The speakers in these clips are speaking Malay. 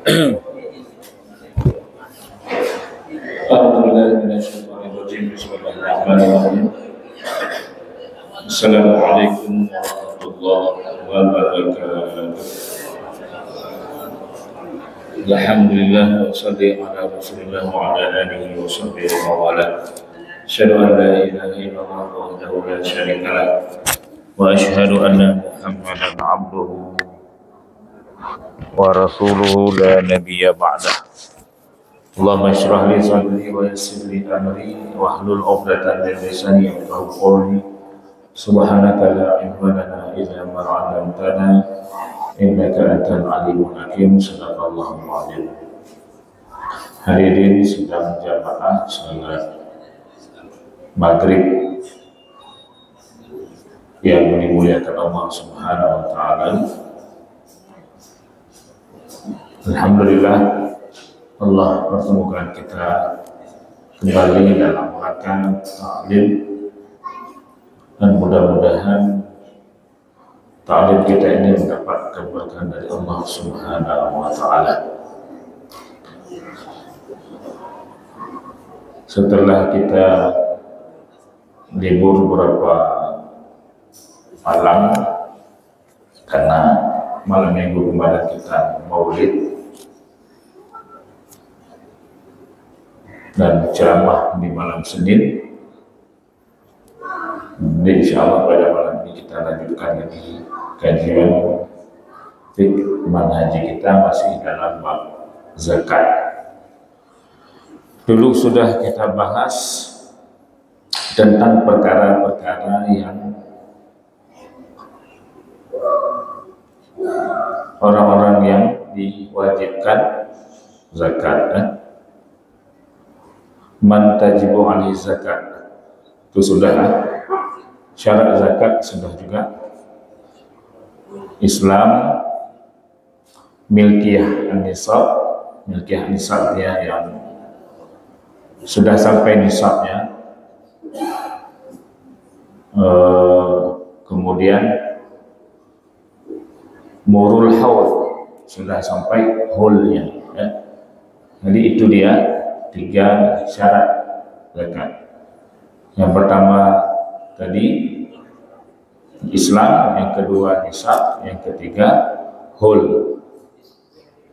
Bismillahirrahmanirrahim. Assalamualaikum warahmatullahi wabarakatuh. Alhamdulillah wa salli ala Rasulillah wa ala alihi wa sahbihi wa wala. Asyhadu an la ilaha illallah wahdahu la syarika lah wa asyhadu anna Muhammadan abduhu wa rasuluhu la nabiyya ba'dah. Allahumma syrah li sadri wa yassir li amri wa hlul 'uqdatam min lisani yafqahu qawli. Subhanaka la ilma lana illa ma 'allamtana innaka antal alimul hakim. Sadaqallahul azim. Hadirin sidang jamaah salat maghrib yang dimuliakan Allah Subhanahu wa taala. Alhamdulillah Allah pertemukan kita kembali dalam rangka ta'lim, dan mudah-mudahan ta'lim kita ini mendapat keberkahan dari Allah Subhanahu wa taala. Setelah kita libur beberapa malam karena malam minggu kemarin kita maulid dan ceramah di malam Senin. Insya Allah pada malam ini kita lanjutkan lagi kajian manhaji kita masih dalam bab zakat. Dulu sudah kita bahas tentang perkara-perkara yang orang-orang yang diwajibkan zakat. Man tajibu alaihi zakat, itu sudah. Syarat zakat sudah juga. Islam, milkiyah an-nisab, milkiyah nisab ya, yang sudah sampai nisabnya. Kemudian murul haul, sudah sampai haulnya ya. Jadi itu dia 3 syarat zakat. Yang pertama tadi Islam, yang kedua nisab, yang ketiga hul.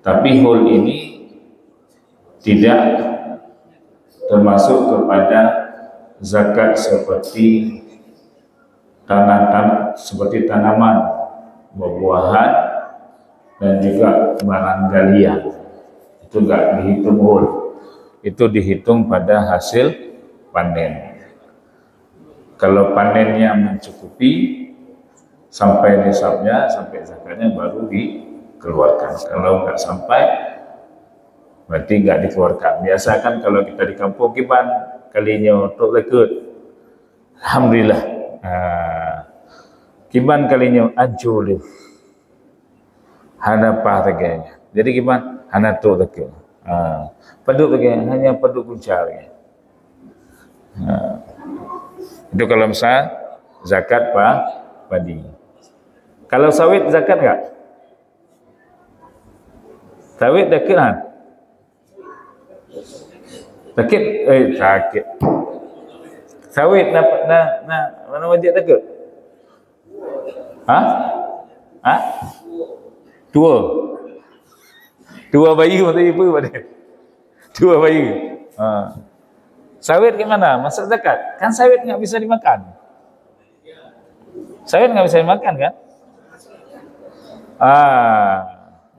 Tapi hul ini tidak termasuk kepada zakat seperti seperti tanaman, buah-buahan, dan juga barang galian. Itu enggak dihitung hul. Itu dihitung pada hasil panen. Kalau panennya mencukupi sampai nisabnya, sampai zakatnya, baru dikeluarkan. Kalau nggak sampai, berarti nggak dikeluarkan. Biasa kan kalau kita di kampung, kiban kalinya untuk zakat, alhamdulillah. Kiban kalinya ajul, hana paharganya. Jadi kiban hana tu zakat. Paduk lagi, hanya paduk kuncarnya. Itu kalau misalnya zakat padi. Kalau sawit zakat enggak? Sawit zakat kan? Zakat zakat. Sawit mana wajib zakat? Dua bayi mata ibu pada. Dua bayi. Sawit gimana? Masuk zakat? Kan sawit nggak bisa dimakan. Sawit nggak bisa dimakan kan?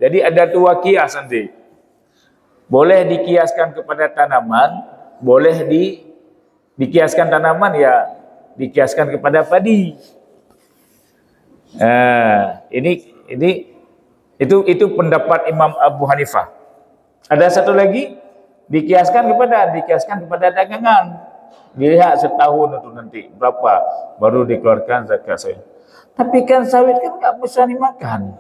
Jadi ada 2 kias nanti. Boleh dikiaskan kepada tanaman, boleh dikiaskan tanaman ya, dikiaskan kepada padi. Itu pendapat Imam Abu Hanifah. Ada satu lagi, dikiaskan kepada dagangan. Dilihat setahun itu nanti berapa baru dikeluarkan zakat sawit. Tapi kan sawit kan nggak bisa dimakan.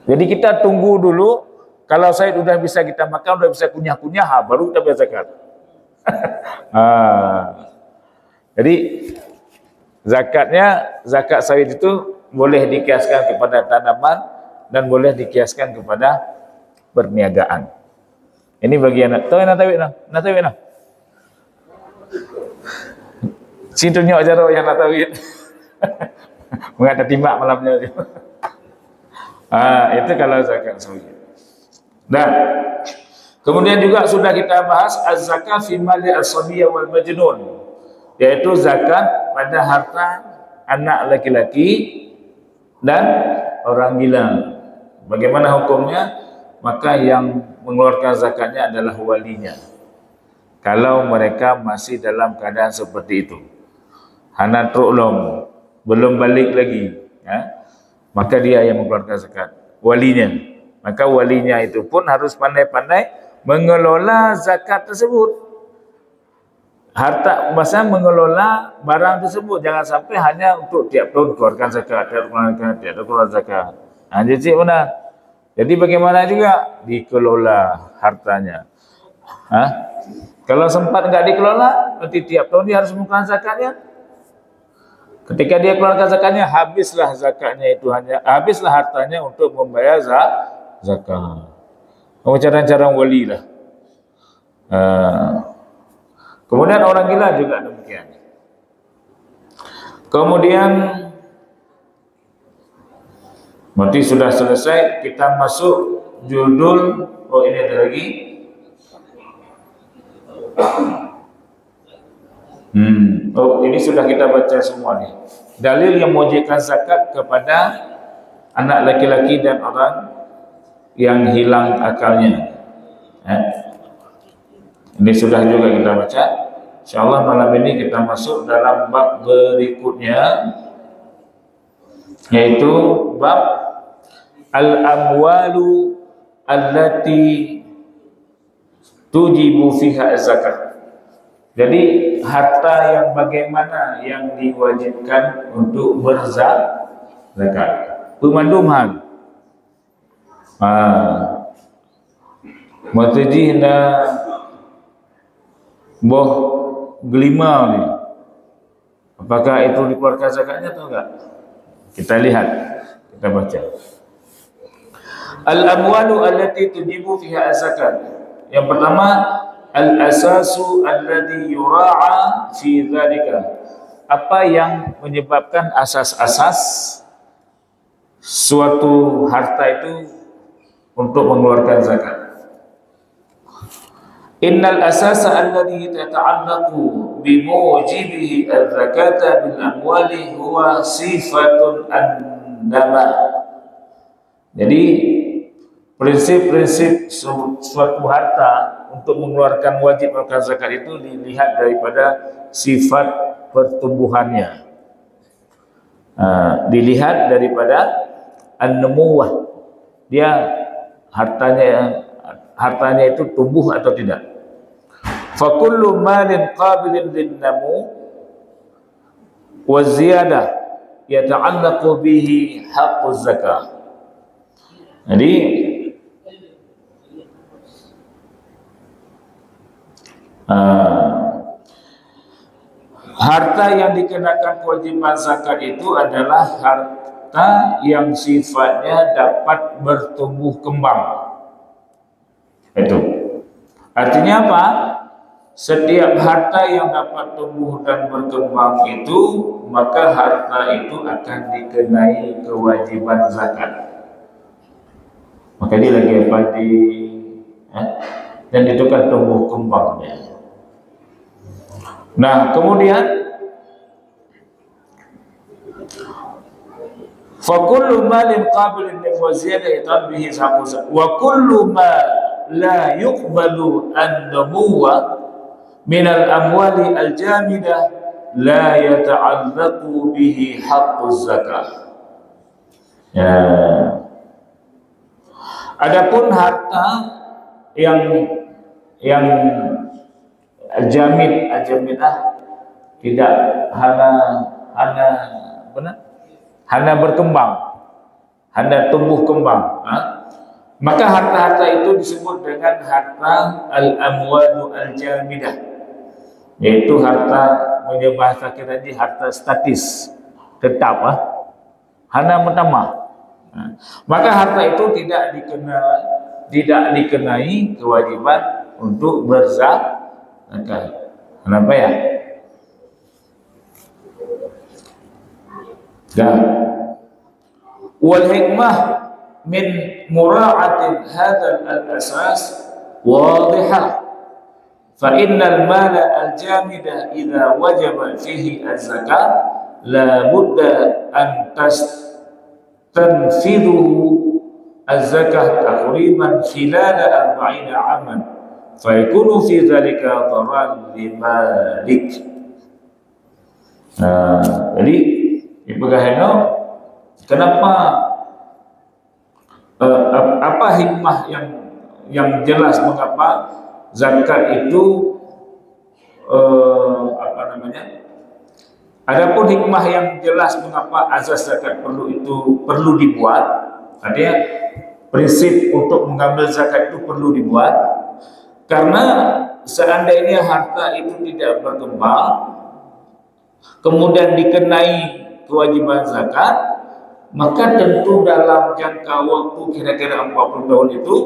Jadi kita tunggu dulu, kalau sawit udah bisa kita makan, udah bisa kunyah-kunyah, baru kita bayar zakat. Jadi zakatnya, zakat sawit itu boleh dikiaskan kepada tanaman, dan boleh dikiaskan kepada perniagaan. Ini bagian tahu nak tawid nah. Si tunjuk cara yang nak tawid. Mengata timbak malamnya. Itu kalau zakat sawit. Dan kemudian juga sudah kita bahas az-zakat fi mali as-sabiyyah wal majnun, yaitu zakat pada harta anak laki-laki dan orang gila. Bagaimana hukumnya? Maka yang mengeluarkan zakatnya adalah walinya. Kalau mereka masih dalam keadaan seperti itu, hana truklong, belum balik lagi, maka dia yang mengeluarkan zakat, walinya. Maka walinya itu pun harus pandai-pandai mengelola zakat tersebut. Harta masa mengelola barang tersebut, jangan sampai hanya untuk tiap tahun keluarkan zakat, tiap keluar zakat. Jadi mana? Jadi bagaimana juga dikelola hartanya. Kalau sempat enggak dikelola, nanti tiap tahun dia harus mengeluarkan zakatnya. Ketika dia keluarkan zakatnya, habislah zakatnya itu, habislah hartanya untuk membayar zakat. Cara-cara wali lah. Kemudian orang gila juga demikian. Kemudian berarti sudah selesai, kita masuk judul. Oh, ini ada lagi. Oh, ini sudah kita baca semua nih. Dalil yang mewajibkan zakat kepada anak laki-laki dan orang yang hilang akalnya. Ini sudah juga kita baca. InsyaAllah malam ini kita masuk dalam bab berikutnya, yaitu bab al-amwalu allati tujibu fiha zakat. Jadi harta yang bagaimana yang diwajibkan untuk berzakat. Pemanduman. Matajihna boh gelima ni. Apakah itu dikeluarkan zakatnya atau enggak? Kita lihat, kita baca. Al-amwalu allati tujibu fiha zakat. Yang pertama, al-asasu alladhi yura'a fi dzalika. Apa yang menyebabkan asas-asas suatu harta itu untuk mengeluarkan zakat? Innal asasa alladhi tata'allaqu bimujibihi az-zakata bil amwali huwa sifatun an-nama. Jadi prinsip-prinsip suatu harta untuk mengeluarkan wajib mengeluarkan zakat itu dilihat daripada sifat pertumbuhannya. Dilihat daripada an-numuwah. Dia hartanya itu tumbuh atau tidak. Fa kullu malin qabilin lin-namu wa ziyadah yata'allaqu bihi haqquz zakah. Jadi harta yang dikenakan kewajiban zakat itu adalah harta yang sifatnya dapat bertumbuh kembang. Itu artinya apa? Setiap harta yang dapat tumbuh dan berkembang itu, maka harta itu akan dikenai kewajiban zakat. Maka dia lagi padi, dan itu kan tumbuh kembangnya. Nah, kemudian fa kullu malin qabilin li waziyati bihi zakat wa kullu ma la yuqbalu an-numuwa min al-amwali al-jamidah la yata'allaqu bihi haqquz zakah. Adapun harta yang al-jamidah tidak hanya berkembang, hanya tumbuh kembang, maka harta-harta itu disebut dengan harta al-amwalu al-jamidah, yaitu harta, punya bahasa kita ini harta statis, tetap, hanya pertama. Maka harta itu tidak dikenai kewajiban untuk berzakat. Kenapa ya? Wal hikmah min mura'ati hadzal al-asas wadihah. Fa innal mala al-jamida idza wajaba fihi az-zakat la budda an tastanfiduhu az-zakah taqriban khilal 40 aman fa yakunu fi dhalika dharar limalik. Jadi ibagaheno kenapa apa hikmah yang jelas mengapa zakat itu adapun hikmah yang jelas mengapa azas zakat perlu dibuat, artinya prinsip untuk mengambil zakat itu perlu dibuat karena seandainya harta itu tidak berkembang kemudian dikenai kewajiban zakat, maka tentu dalam jangka waktu kira-kira 40 tahun itu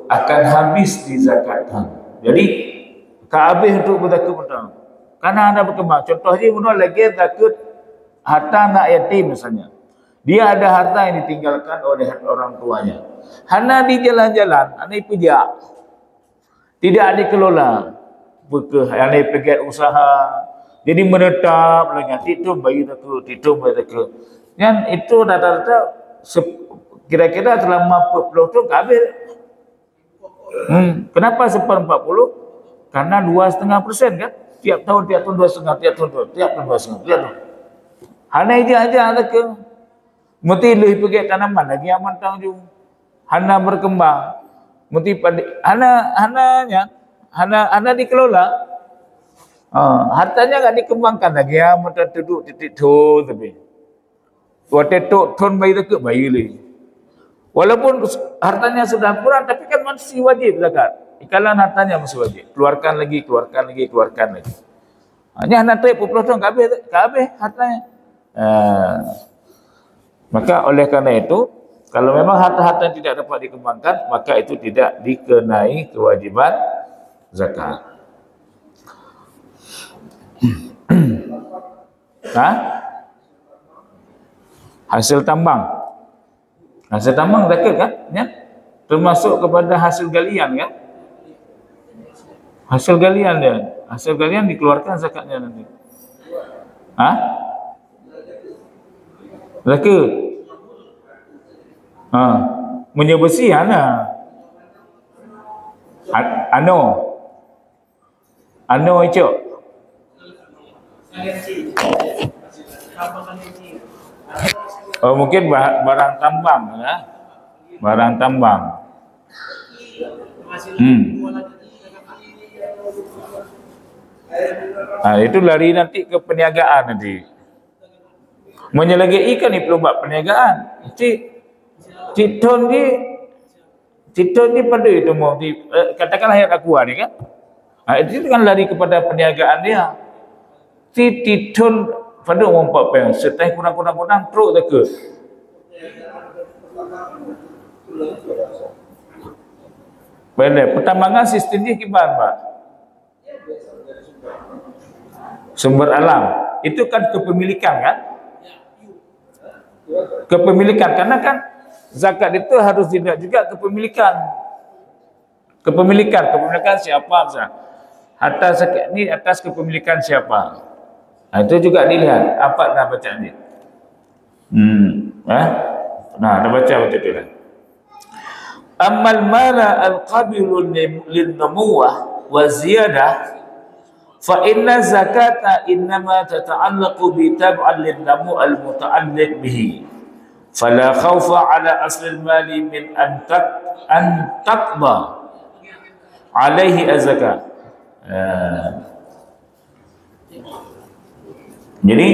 akan habis dizakatkan. Jadi habis untuk berzakat betul. Karena anda berkembang. Contohnya menurut lagi zakat harta anak yatim misalnya. Dia ada harta yang ditinggalkan oleh orang tuanya. Hana di jalan-jalan, anak pijak. Tidak dikelola. Anak pergi usaha. Jadi menetap lagi. Titum bayi takut, titum bayi takut. Yang itu rata-rata kira-kira selama 40 tahun habis. Kenapa 40? Karena 2,5% kan? Tiap tahun 2,5%, tiap tahun 2,5%. Hana aja ada ke mesti lebih pergi tanaman lagi aman tanggung. Hana berkembang. Mesti hana dikelola. Hartanya enggak dikembangkan lagi ya, mesti duduk titik tu tapi. Waktu ton bayi tu bayi lagi. Walaupun hartanya sudah kurang, tapi kan masih wajib zakat. Ikalan hartanya masih wajib. Keluarkan lagi. Hanya nanti 40 tahun habis hartanya. Maka oleh karena itu, kalau memang harta-harta tidak dapat dikembangkan, maka itu tidak dikenai kewajiban zakat. Hasil tambang. Hasil tambang zakat kan? Ya? Termasuk kepada hasil galian kan? Hasil galian dia. Hasil galian dikeluarkan zakatnya nanti. Zakat. Minyak besi ana. Ano itu. Oh, mungkin barang tambang ya. Barang tambang. Itu lari nanti ke perniagaan nanti. Menyelagi ikan ni perlu buat perniagaan. Citon ni pada itu mau katakanlah yang aku ni kan. Itu kan lari kepada perniagaan dia. Citon pada orang apa yang setai kurang teruk tak ke. Benar, pertambangan sistem ni gimana, Pak? Sumber alam. Itu kan kepemilikan kan? Kepemilikan, karena kan zakat itu harus dilihat juga kepemilikan. Kepemilikan siapa? Harta zakat ni atas kepemilikan siapa? Itu juga dilihat. Apa dah baca ni? Dah baca betul tu lah. Ammal mala al-qabilu lin-numuwah wa ziyadah fa inna zakata innama tata'allaqu bi tab'an lin-namu' al-muta'alliq bihi. Fala khawfa 'ala asli al-mali min an taqda 'alaihi az-zakat. Jadi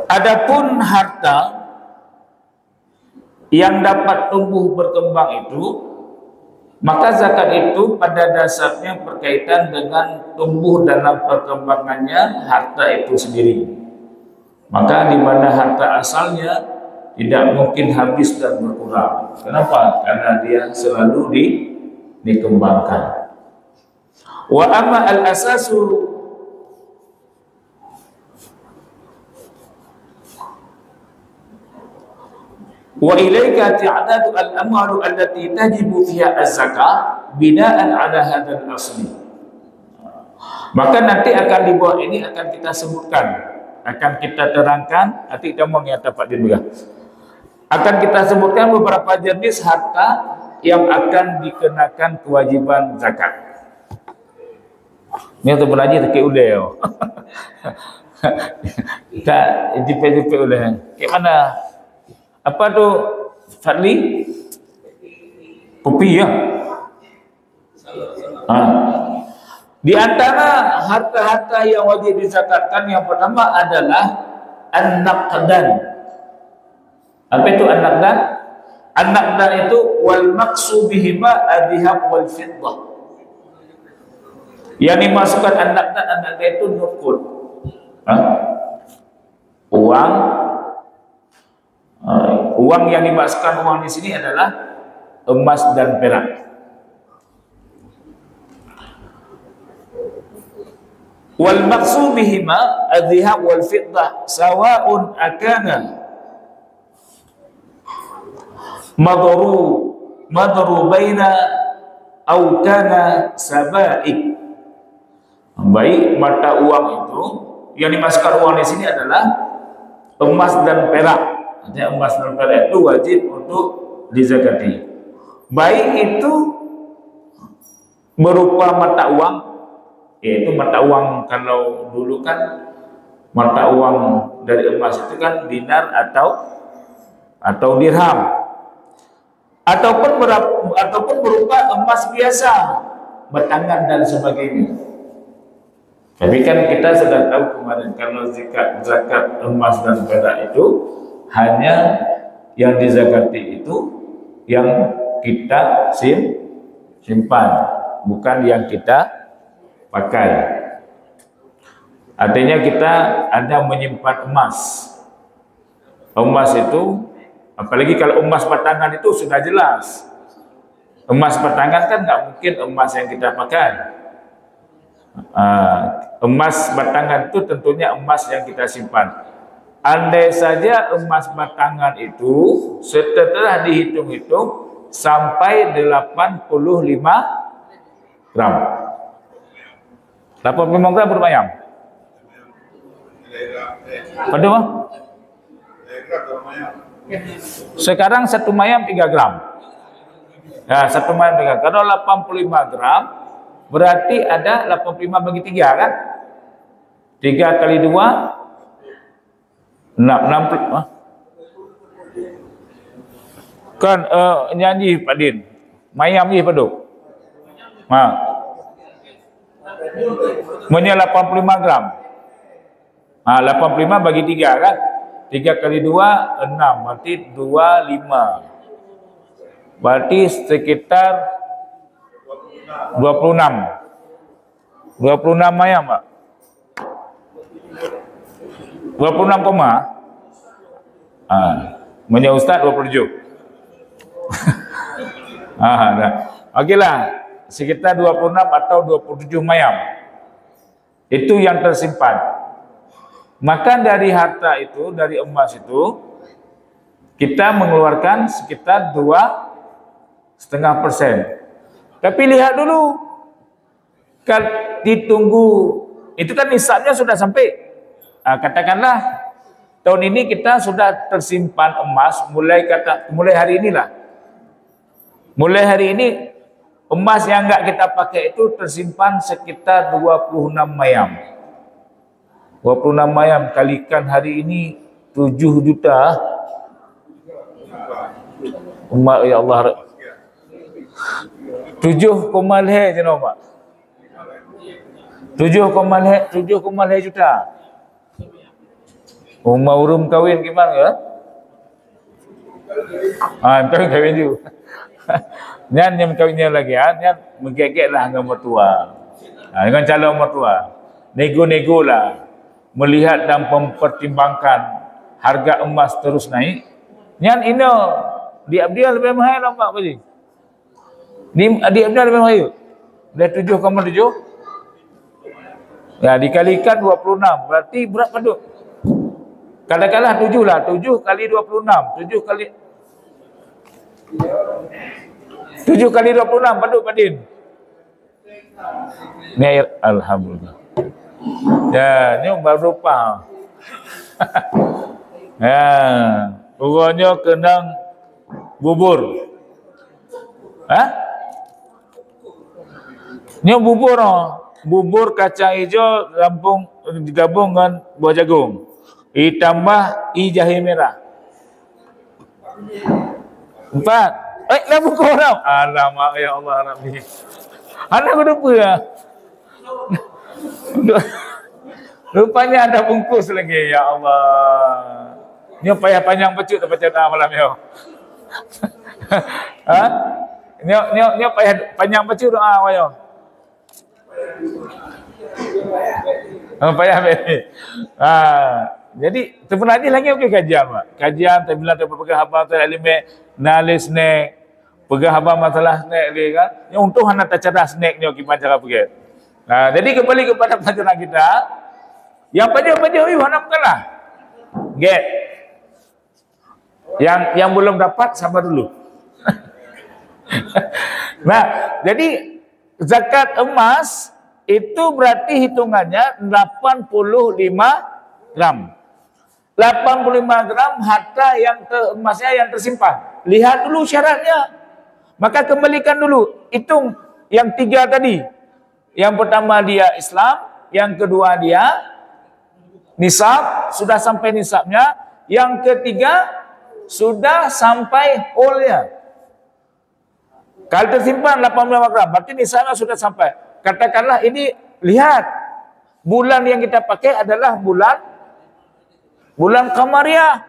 adapun harta yang dapat tumbuh berkembang itu, maka zakat itu pada dasarnya berkaitan dengan tumbuh dalam perkembangannya harta itu sendiri. Maka di mana harta asalnya tidak mungkin habis dan berkurang. Kenapa? Karena dia selalu dikembangkan. Wa amma al-asasu wa ilaika ta'dadu al-amwalu allati tajibu fiha az-zakah bina'an 'ala hadzal asli. Maka nanti akan di bawah ini akan kita sebutkan, akan kita terangkan, nanti kita mau nyata Pak Din juga. Akan kita sebutkan beberapa jenis harta yang akan dikenakan kewajiban zakat. Ini untuk belajar tak ulai. Tak JP ulai. Kayak mana? Apa tu Fadli? Kopi ya? Di antara harta-harta yang wajib dizakatkan yang pertama adalah an-naqdan. Apa itu an-naqdan? An-naqdan itu wal maqsu bihima adhab wal fiddah. Yang dimasukkan an-naqdan itu nuqud. Uang yang dimasukkan uang di sini adalah emas dan perak. Wal maqsu bihima adhab wal fiddah sawa'un akana madrubaina au kana sabaik. Baik, mata uang itu yang dimasukkan uang di sini adalah emas dan perak. Artinya emas dan perak itu wajib untuk dizakati. Baik itu berupa mata uang, yaitu mata uang kalau dulu kan mata uang dari emas itu kan dinar atau dirham. Ataupun berupa emas biasa, batangan dan sebagainya. Tapi kan kita sudah tahu kemarin kalau zakat emas dan perak itu hanya yang dizakati itu yang kita simpan, bukan yang kita pakai. Artinya kita ada menyimpan emas. Emas itu, apalagi kalau emas batangan itu sudah jelas. Emas batangan kan nggak mungkin emas yang kita pakai. Emas batangan itu tentunya emas yang kita simpan. Andai saja emas batangan itu setelah dihitung-hitung sampai 85 gram. 85 gram berapa? Pada mah? Sekarang satu mayam 3 gram. Ya, satu mayam 3 gram. Kalau 85 gram berarti ada 85 bagi 3 kan? 3 kali 2 60. Kan nyanyi Pak Din. Mayam ni paduk. Punya 85 gram. 85 bagi 3 kan? 3 kali 2 6, berarti 25. Berarti sekitar 26. 26 mayam, Pak. 26 koma. Punya Ustaz 27. Dah. Okeylah. Sekitar 26 atau 27 mayam. Itu yang tersimpan. Maka dari harta itu, dari emas itu, kita mengeluarkan sekitar 2,5%. Tapi lihat dulu, kan ditunggu, itu kan nisabnya sudah sampai. Katakanlah tahun ini kita sudah tersimpan emas mulai hari inilah. Mulai hari ini emas yang enggak kita pakai itu tersimpan sekitar 26 mayam. 26 mayam kalikan hari ini 7 juta. Umat ya Allah. 7,5 je no Pak. 7,5 juta. Mau rum kawin gimana ya? Kahwin tu. Nyan yang kahwinnya lagi, nyan menggegek lah dengan mertua. Dengan calon mertua. Nego-nego lah. Melihat dan mempertimbangkan harga emas terus naik. Nyan ino di Abdial lebih mahal nampak apa ni? Di Abdial lebih mahal. Dah 7,7. Ya, dikalikan 26. Berarti berapa tu? Kadang-kadang 7 lah. 7 kali 26. 7 kali 26 paduk Padin. Ni alhamdulillah. Ya, ni baru faham. Ya, pokoknya kena bubur. Ni bubur bubur kacang hijau digabung dengan buah jagung. Ditambah jahe merah. 4. Dah pukul tau. Alamak ya Allah Rabbi. Anak aku lupa lah. Rupanya ada bungkus lagi. Ya Allah. Ni payah panjang pecut tak baca malam ni. Ni payah panjang pecut doa wayo. Payah baik. Jadi terpenaji lagi okey kajian Pak. Kajian tak bila tak pegang abang tak limit nalis snack. Pegang abang masalah snack dia kan. Yang untung anak tak cerdas snack ni okey macam apa ke. Jadi kembali kepada pelajaran kita. Yang pada anak bukanlah. Get. Yang belum dapat sabar dulu. Jadi zakat emas itu berarti hitungannya 85 gram. 85 gram harta yang emasnya yang tersimpan. Lihat dulu syaratnya. Maka kembalikan dulu. Hitung yang 3 tadi. Yang pertama dia Islam. Yang kedua dia nisab. Sudah sampai nisabnya. Yang ketiga sudah sampai whole-nya. Kalau tersimpan 85 gram. Berarti nisabnya sudah sampai. Katakanlah ini lihat. Bulan yang kita pakai adalah bulan Qamariyah.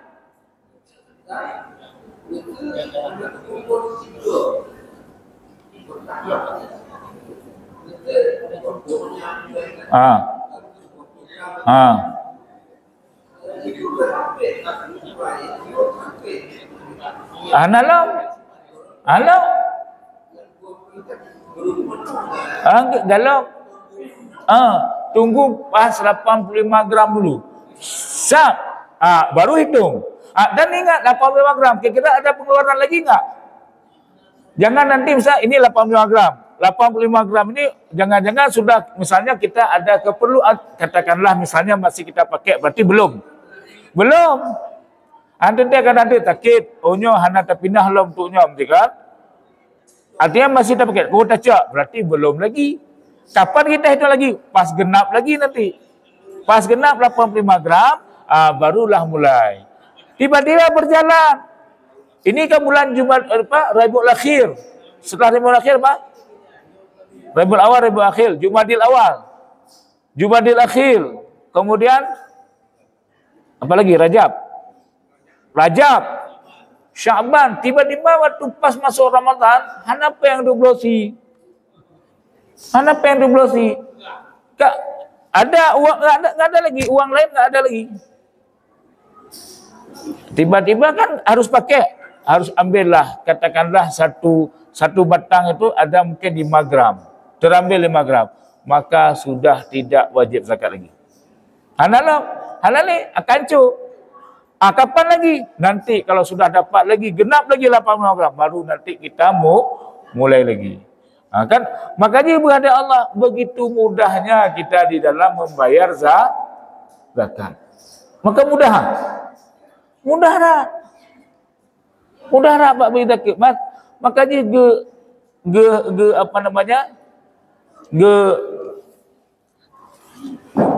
Galau. Tunggu pas 85 gram dulu. Siap. Baru hitung. Dan ingat 85 gram. Kira-kira ada pengeluaran lagi enggak? Jangan nanti misalnya ini 85 gram. 85 gram ini jangan-jangan sudah misalnya kita ada keperluan. Katakanlah misalnya masih kita pakai berarti belum. Nanti dia akan nanti takit. Onyo hana terpindah lom untuknya. Kan? Artinya masih tak pakai. Kau tak cak. Berarti belum lagi. Kapan kita hitung lagi? Pas genap lagi nanti. Pas genap 85 gram. Barulah mulai. Tiba-tiba berjalan. Ini kan bulan Rabiul Akhir. Setelah Rabiul Akhir apa? Rabiul Awal, Rabiul Akhir. Jumadil Awal. Jumadil Akhir. Kemudian apa lagi? Rajab. Sya'ban. Tiba-tiba waktu pas masuk Ramadan, apa yang diblosi? Ada uang, enggak ada lagi. Uang lain enggak ada lagi. Tiba-tiba kan harus pakai, harus ambillah, katakanlah satu batang itu ada mungkin 5 gram, terambil 5 gram, maka sudah tidak wajib zakat lagi. Halal ni akan cu. Kapan lagi? Nanti kalau sudah dapat lagi, genap lagi 85 gram, baru nanti kita mulai lagi. Kan makanya berada Allah begitu mudahnya kita di dalam membayar zakat. Maka mudah Pak bagi zakat. Makanya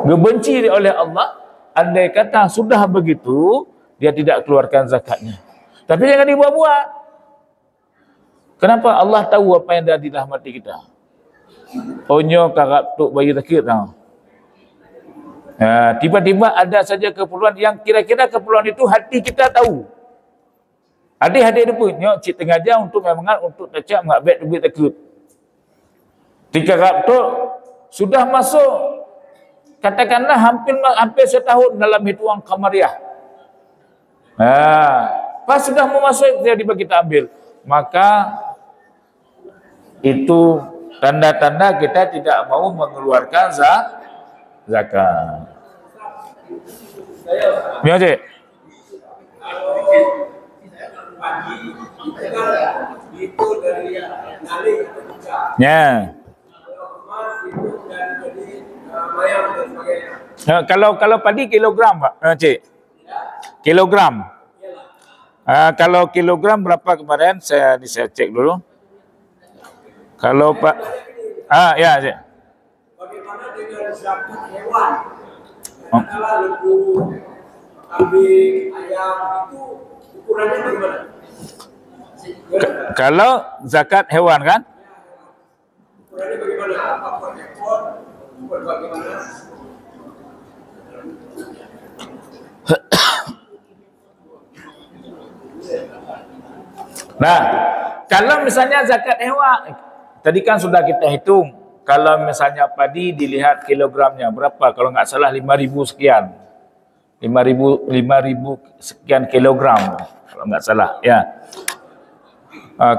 benci oleh Allah. Andai kata sudah begitu, dia tidak keluarkan zakatnya. Tapi jangan dibuat-buat. Kenapa? Allah tahu apa yang ada di dalam hati kita. Onyo karap tuk bagi zakat tau. Tiba-tiba ada saja keperluan yang kira-kira keperluan itu hati kita tahu. Adik-adik dia pun, nyok cik tengah jam untuk mengat untuk tacak mengat duit takut. Tiga tu sudah masuk, katakanlah hampir setahun dalam hitungan Kamariah. Pas sudah mau masuk jadi kita ambil. Maka itu tanda-tanda kita tidak mau mengeluarkan zakat. Ya, Cik. Ya. Kalau padi kilogram, Pak, Cik. Kilogram. Kalau kilogram berapa kemarin? Saya cek dulu. Kalau Pak, ya, Cik. Bagaimana dengan zakat hewan? Katakanlah lembu, kambing, ayam, itu ukurannya bagaimana? Kalau zakat hewan kan? Ukurannya bagaimana? Apa per ekor? Bagaimana? Nah, kalau misalnya zakat hewan, tadi kan sudah kita hitung. Kalau misalnya padi dilihat kilogramnya berapa? Kalau nggak salah 5.000 sekian. 5.000 sekian kilogram. Kalau nggak salah, ya.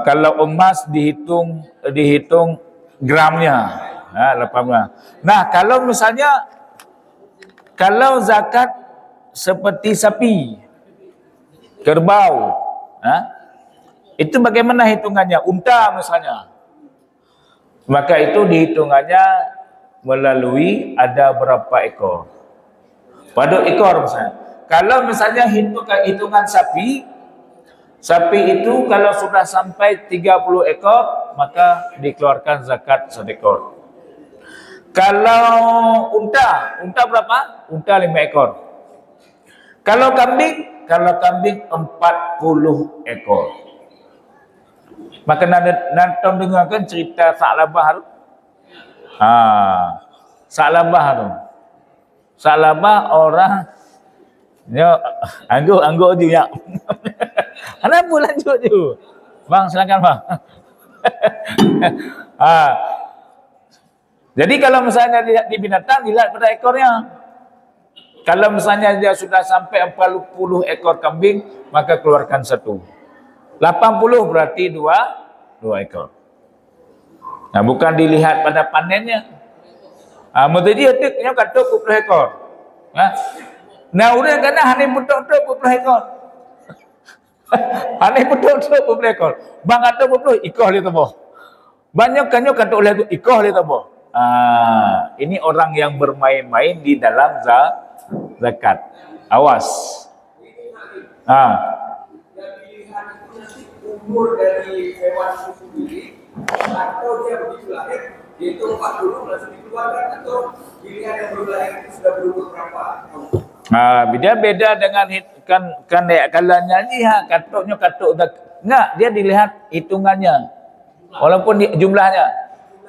Kalau emas dihitung gramnya. 18. Nah, kalau misalnya kalau zakat seperti sapi, kerbau, itu bagaimana hitungannya? Unta misalnya. Maka itu dihitungannya melalui ada berapa ekor. Pada ekor misalnya. Kalau misalnya hitungan sapi itu kalau sudah sampai 30 ekor, maka dikeluarkan zakat 1 ekor. Kalau unta berapa? Unta 5 ekor. Kalau kambing 40 ekor. Maka nonton dengarkan cerita Sa'labah tu. Sa'labah tu. Sa'labah orang angguk je ya. Kenapa lanjut je? Bang, silakan bang. Jadi kalau misalnya dilihat di binatang, dilihat pada ekornya. Kalau misalnya dia sudah sampai 40 ekor kambing, maka keluarkan 1. 80 berarti 2 ekor. Nah, bukan dilihat pada panennya. Mesti dia tiknya kata 20 ekor. Nah, udah kena hani betul-betul 20 ekor. Hani betul-betul 20 ekor. Bang kata 20 ikah li tabo. Banyak kanyo kata oleh tu ikah li tabo. Ini orang yang bermain-main di dalam zakat. Awas. Umur dari hewan itu sendiri, atau dia begitu lahir, itu 40 langsung dikeluarkan, atau pilihan yang belum lahir itu sudah berumur berapa? Beda dengan kan kalau nyanyi katuknya katuk enggak, dia dilihat hitungannya. Walaupun jumlahnya.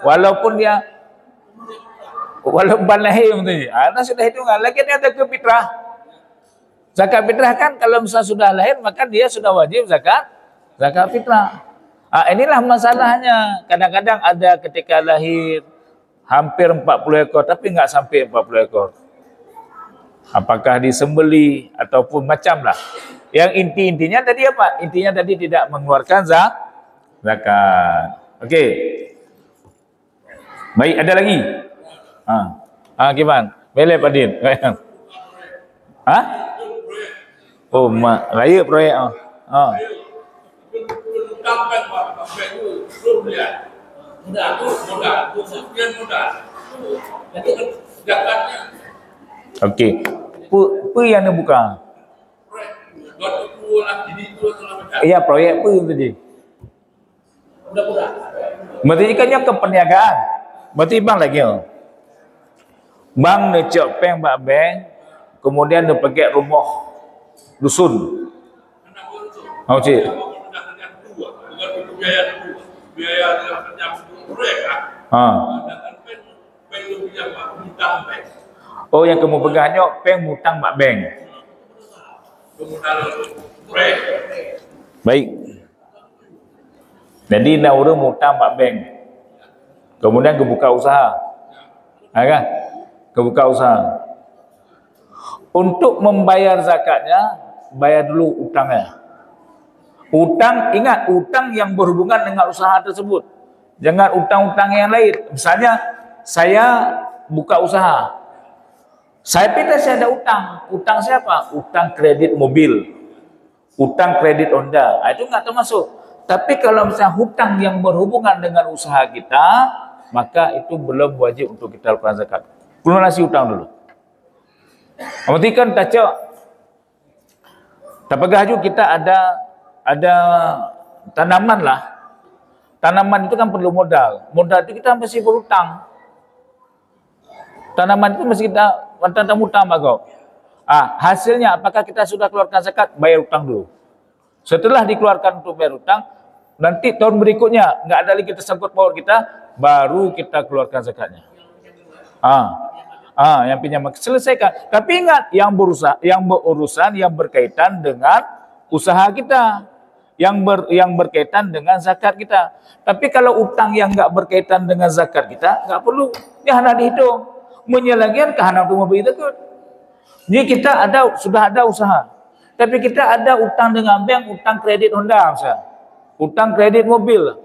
Walaupun lahir betul. Ada sudah hitungan, lagi dia ada ke fitrah. Zakat fitrah kan kalau misalnya sudah lahir maka dia sudah wajib zakat fitrah. Inilah masalahnya. Kadang-kadang ada ketika lahir hampir 40 ekor tapi enggak sampai 40 ekor. Apakah disembeli ataupun macam lah. Yang intinya tadi apa? Intinya tadi tidak mengeluarkan zakat. Okey. Baik, ada lagi? Gimana? Boleh Pak Din? Oh, raya proyek. Okey. Apa yang nak buka? Ya, proyek apa tadi? Berarti kan ke perniagaan. Berarti bang lagi. Bang nak cek peng bak bank, kemudian dia pergi rumah dusun. Cik. Biaya dalam proyek Oh, yang kamu pegahnya peng mutang bak bank. Baik. Jadi nak orang hutang kat bank. Kemudian ke buka usaha. Kan? Ke buka usaha. Untuk membayar zakatnya, bayar dulu hutangnya. Hutang, ingat, hutang yang berhubungan dengan usaha tersebut. Jangan hutang-hutang yang lain. Misalnya, saya buka usaha. Saya pindah, saya ada hutang. Hutang siapa? Hutang kredit mobil. Hutang kredit Honda. Itu enggak termasuk. Tapi kalau misalnya hutang yang berhubungan dengan usaha kita, maka itu belum wajib untuk kita lakukan zakat. Lunasi hutang dulu. Berarti kan tak pegah kita ada tanaman lah. Tanaman itu kan perlu modal. Modal itu kita mesti berhutang. Tanaman itu mesti kita hutang bagus. Hasilnya apakah kita sudah keluarkan zakat? Bayar hutang dulu. Setelah dikeluarkan untuk bayar hutang, nanti tahun berikutnya nggak ada lagi tersangkut paut kita, baru kita keluarkan zakatnya. Yang pinjam selesaikan. Tapi ingat, yang berurusan yang berkaitan dengan usaha kita, yang berkaitan dengan zakat kita. Tapi kalau utang yang nggak berkaitan dengan zakat kita, nggak perlu. Ini hanya dihitung. Menyelagian ke hanya untuk membeli zakat. Ini kita sudah ada usaha. Tapi kita ada utang dengan bank, utang kredit Honda misalnya. Utang kredit mobil.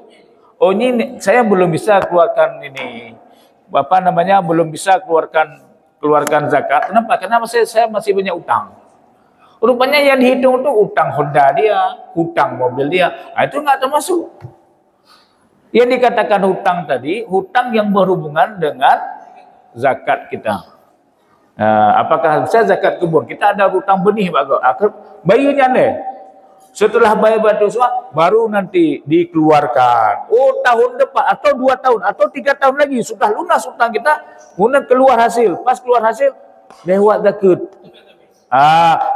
Oh, ini saya belum bisa keluarkan ini. Belum bisa keluarkan zakat. Kenapa? Karena saya masih punya utang. Rupanya yang dihitung itu utang Honda dia, utang mobil dia. Itu enggak termasuk. Yang dikatakan hutang tadi, hutang yang berhubungan dengan zakat kita. Apakah saya zakat kebun? Kita ada hutang benih bagus. Bayarnya deh. Setelah bayar batu semua, baru nanti dikeluarkan. Oh, tahun depan atau 2 tahun atau 3 tahun lagi sudah lunas hutang kita, kemudian keluar hasil. Pas keluar hasil, lewat zakat.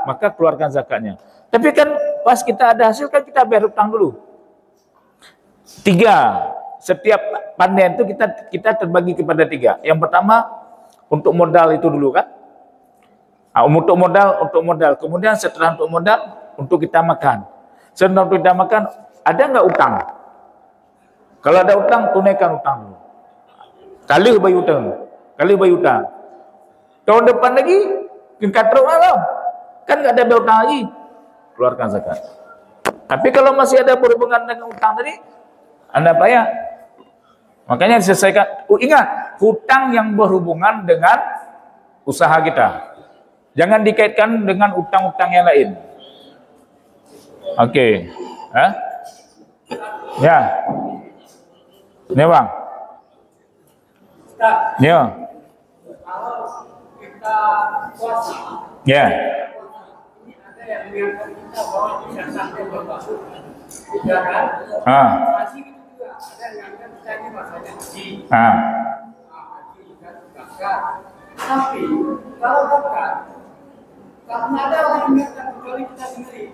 Maka keluarkan zakatnya. Tapi kan pas kita ada hasil kan kita bayar hutang dulu. 3. Setiap panen itu kita terbagi kepada 3. Yang pertama untuk modal itu dulu kan. Untuk modal. Kemudian setelah untuk modal, untuk kita makan. Setelah untuk kita makan, ada enggak utang? Kalau ada utang, tunaikan utang dulu. Kali bayar utang. Tahun depan lagi, tingkat teruk malam. Kan enggak ada bayar utang lagi. Keluarkan zakat. Tapi kalau masih ada berhubungan dengan utang tadi, Anda bayar. Makanya diselesaikan. Ingat, hutang yang berhubungan dengan usaha kita. Jangan dikaitkan dengan utang-utang yang lain. Okey. Ya. Ni bang. Ya. Kalau kita puasa, Ya. ini ada yang mengingatkan kita bahwa kita sampai berpuasa. Ya kan? Masih itu juga ada yang mengingatkan kita ini masanya haji. Haji dan zakat. Tapi kalau zakat, karena ada orang yang mengingatkan kecuali kita sendiri.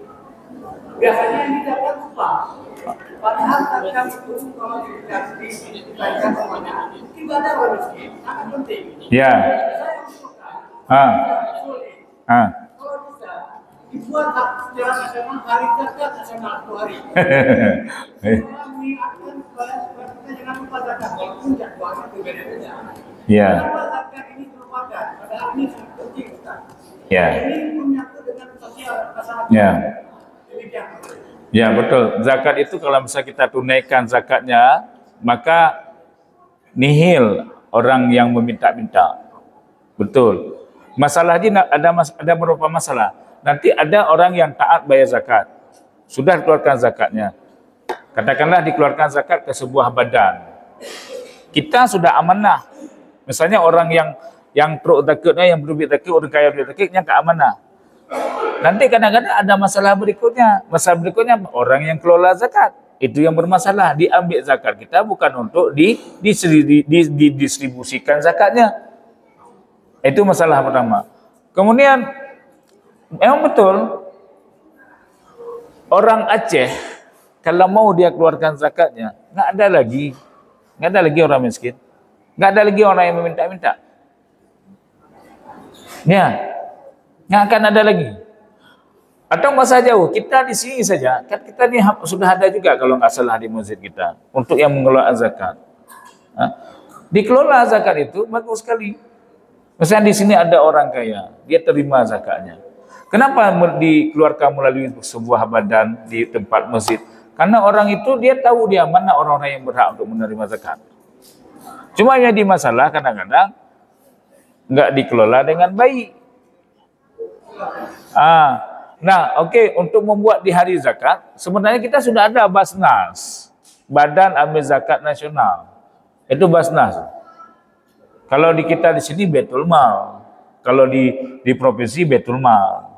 Biasanya ini zakat lupa. Padahal zakat itu kalau dikaitkan semuanya, tidak ada orang miskin, sangat penting. Ya. Kalau bisa dibuat secara nasional hari zakat nasional 1 hari. Saya mengingatkan supaya kita jangan lupa zakat walaupun jadwalnya berbeda-beda. Ya. Kenapa zakat ini terlupakan? Padahal ini sangat penting, Ustaz. Ya. Ini menyangkut dengan sosial masyarakat. Ya. Demikian. Ya, betul. Zakat itu kalau misalnya kita tunaikan zakatnya, maka nihil orang yang meminta-minta. Betul. Masalahnya ada beberapa masalah. Nanti ada orang yang taat bayar zakat. Sudah dikeluarkan zakatnya. Katakanlah dikeluarkan zakat ke sebuah badan. Kita sudah amanah. Misalnya orang yang teruk zakatnya, yang berduit zakat, orang kaya berduit zakatnya ke amanah. Nanti kadang-kadang ada masalah berikutnya. Masalah berikutnya orang yang kelola zakat. Itu yang bermasalah. Diambil zakat kita bukan untuk didistribusikan zakatnya. Itu masalah pertama. Kemudian, memang betul, orang Aceh, kalau mau dia keluarkan zakatnya, nggak ada lagi orang miskin. Nggak ada lagi orang yang meminta-minta. Ya, nggak akan ada lagi. Atau masa jauh, kita di sini saja, kan kita ni sudah ada juga kalau nggak salah di masjid kita untuk yang mengelola zakat. Dikelola zakat itu bagus sekali. Misalnya di sini ada orang kaya, dia terima zakatnya. Kenapa dikeluarkan melalui sebuah badan di tempat masjid? Karena orang itu dia tahu dia mana orang-orang yang berhak untuk menerima zakat. Cuma yang di masalah kadang-kadang nggak dikelola dengan baik. Nah, okey, untuk membuat di hari zakat, sebenarnya kita sudah ada Basnas, Badan Amil Zakat Nasional. Itu Basnas. Kalau di kita di sini Baitul Mal. Kalau di provinsi Baitul Mal.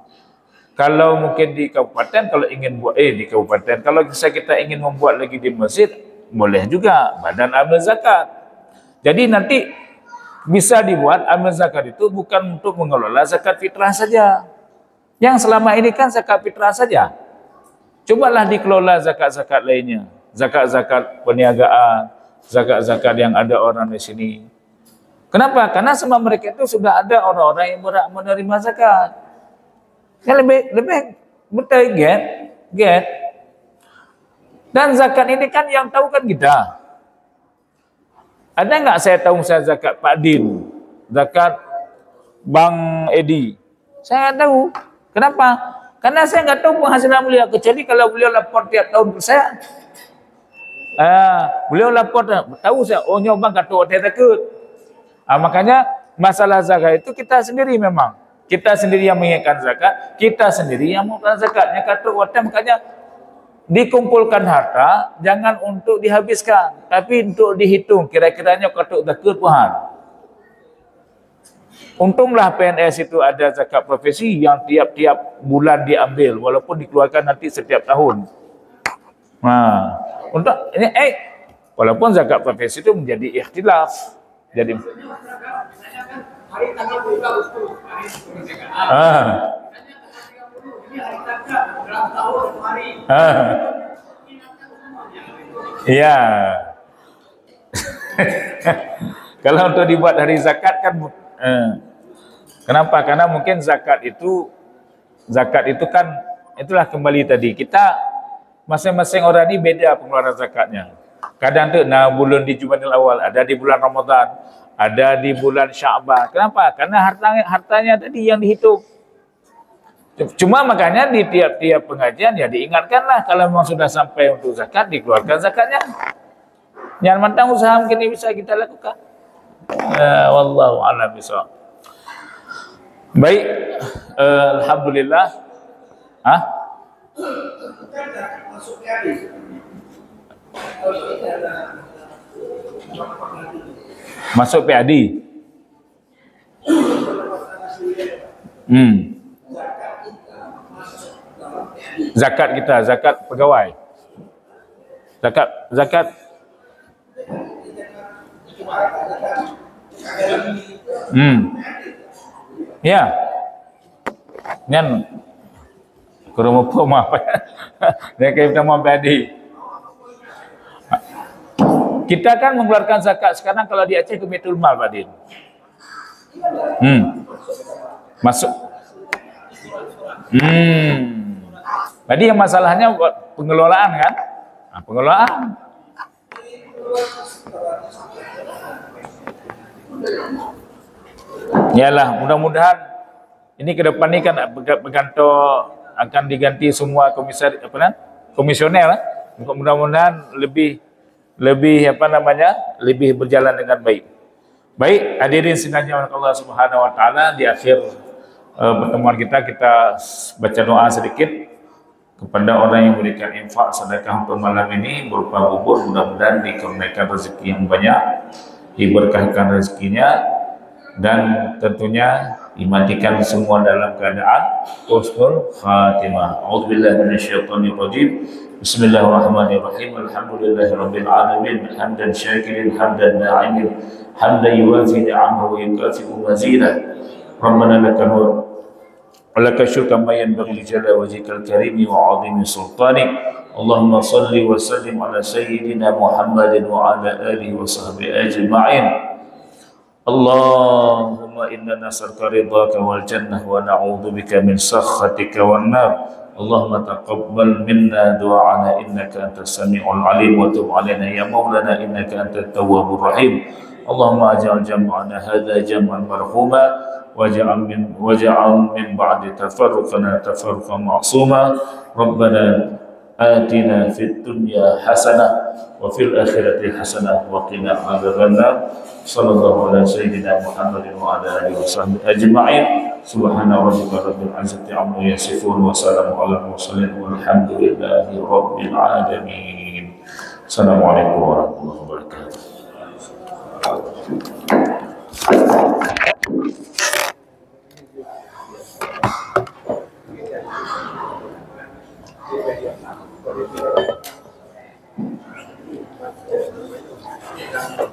Kalau mungkin di kabupaten, kalau ingin buat di kabupaten, kalau kita ingin membuat lagi di masjid, boleh juga Badan Amil Zakat. Jadi nanti bisa dibuat amil zakat itu bukan untuk mengelola zakat fitrah saja. Yang selama ini kan zakat fitrah saja. Cobalah dikelola zakat-zakat lainnya. Zakat-zakat perniagaan, zakat-zakat yang ada orang di sini. Kenapa? Karena semua mereka itu sudah ada orang-orang yang berhak menerima zakat. Yang lebih betul get. Dan zakat ini kan yang tahu kan kita. Ada nggak saya tahu saya zakat Pak Din, zakat Bang Edi? Saya nggak tahu. Kenapa? Karena saya nggak tahu penghasilan beliau, kecuali kalau beliau lapor tiap tahun ke saya. Beliau lapor, tahu saya, oh nyobang kata hotel takut. Makanya masalah zakat itu kita sendiri memang. Kita sendiri yang mengingatkan zakat, kita sendiri yang mengumpulkan zakatnya. Kata hotel, makanya dikumpulkan harta, jangan untuk dihabiskan, tapi untuk dihitung. Kira-kiranya kata takut Tuhan. Untunglah PNS itu ada zakat profesi yang tiap-tiap bulan diambil, walaupun dikeluarkan nanti setiap tahun. Untuk ini walaupun zakat profesi itu menjadi ikhtilaf. Jadi hari tanggal 2 Agustus hari kemerdekaan. Ini hari zakat dalam tahun hari. Iya. Kalau untuk dibuat hari zakat kan kenapa? Karena mungkin zakat itu kan itulah kembali tadi. Kita masing-masing orang ini beda pengeluaran zakatnya. Kadang tu bulan di Jumadil Awal, ada di bulan Ramadan, ada di bulan Sya'ban. Kenapa? Karena hartanya tadi yang dihitung. Cuma makanya di tiap-tiap pengajian ya diingatkanlah kalau memang sudah sampai untuk zakat dikeluarkan zakatnya. Yang mantang usaha mungkin ini bisa kita lakukan. Wallahu a'lam bishawab. Baik, alhamdulillah. Masuk PAD. Zakat kita, zakat pegawai. Zakat. Ya. Nyan kurang apa ya? Dia kita mau PAD. Kita kan mengeluarkan zakat sekarang kalau di Aceh ke Baitul Mal, Pak Din. Masuk. Tadi yang masalahnya pengelolaan kan? Pengelolaan. Yalah, mudah-mudahan ini ke depan ini kan bergantung akan diganti semua komisioner. Mudah-mudahan lebih berjalan dengan baik. Baik, hadirin sekalian Allah Subhanahu wa taala, di akhir pertemuan kita baca doa sedikit kepada orang yang memberikan infak sedekah untuk malam ini berupa bubur. Mudah-mudahan dikurniakan rezeki yang banyak, diberkahkan rezekinya, dan tentunya dimatikan semua dalam keadaan husnul khatimah. A'udzubillahi minasyaitonir rajim. Bismillahirrahmanirrahim. Alhamdulillahirabbil alamin. Hamdan syakirin, hamdan na'imin, hamdan yuwafi ni'amahu wa yukafi'u mazidah. Rabbana lakal ولك الشكر كما ينبغي لجلال وجهك الكريم وعظيم سلطانك. اللهم صل وسلم على سيدنا محمد وعلى آله وصحبه أجمعين. اللهم إنا نسألك رضاك والجنة ونعوذ بك من سخطك والنار. اللهم تقبل منا دعاءنا إنك أنت السميع العليم وتب علينا يا مولانا إنك أنت التواب الرحيم اللهم اجعل جمعنا هذا جمعا مرحوما واجعل من بعد تفرقنا تفرقا معصوما ربنا آتنا في الدنيا حسنة وفي الآخرة حسنة وقنا عذاب النار صلى الله على سيدنا محمد وعلى آله وصحبه أجمعين سبحان ربك رب العزة عما يصفون وسلام على المرسلين والحمد لله رب العالمين السلام عليكم ورحمة الله وبركاته. Thank you.